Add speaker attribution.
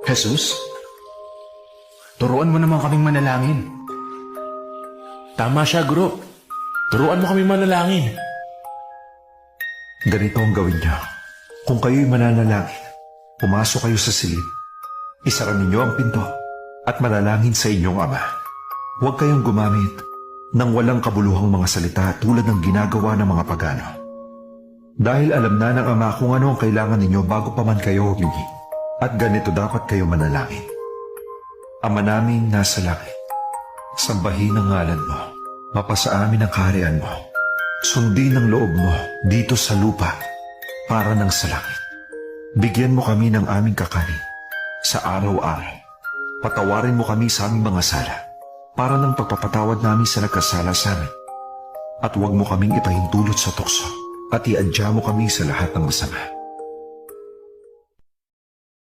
Speaker 1: Jesus, turuan mo naman kaming manalangin.
Speaker 2: Tama siya, Guro. Turuan mo kami manalangin.
Speaker 3: Ganito ang gawin niyo. Kung kayo'y mananalangin, pumasok kayo sa silid. Isara ninyo ang pinto at manalangin sa inyong Ama. Huwag kayong gumamit ng walang kabuluhang mga salita tulad ng ginagawa ng mga pagano. Dahil alam na ng Ama kung ano ang kailangan ninyo bago pa man kayo humingi. At ganito dapat kayo manalangin. Ama naming nasa langit, sambahin ang ngalan mo, mapasa amin ang kaharian mo. Sundin ang loob mo dito sa lupa para ng sa langit. Bigyan mo kami ng aming kakanin sa araw-araw. Patawarin mo kami sa aming mga sala para ng pagpapatawad namin sa nagkasala sa amin. At huwag mo kaming ipahintulot sa tukso at iadya mo kami sa lahat ng masama.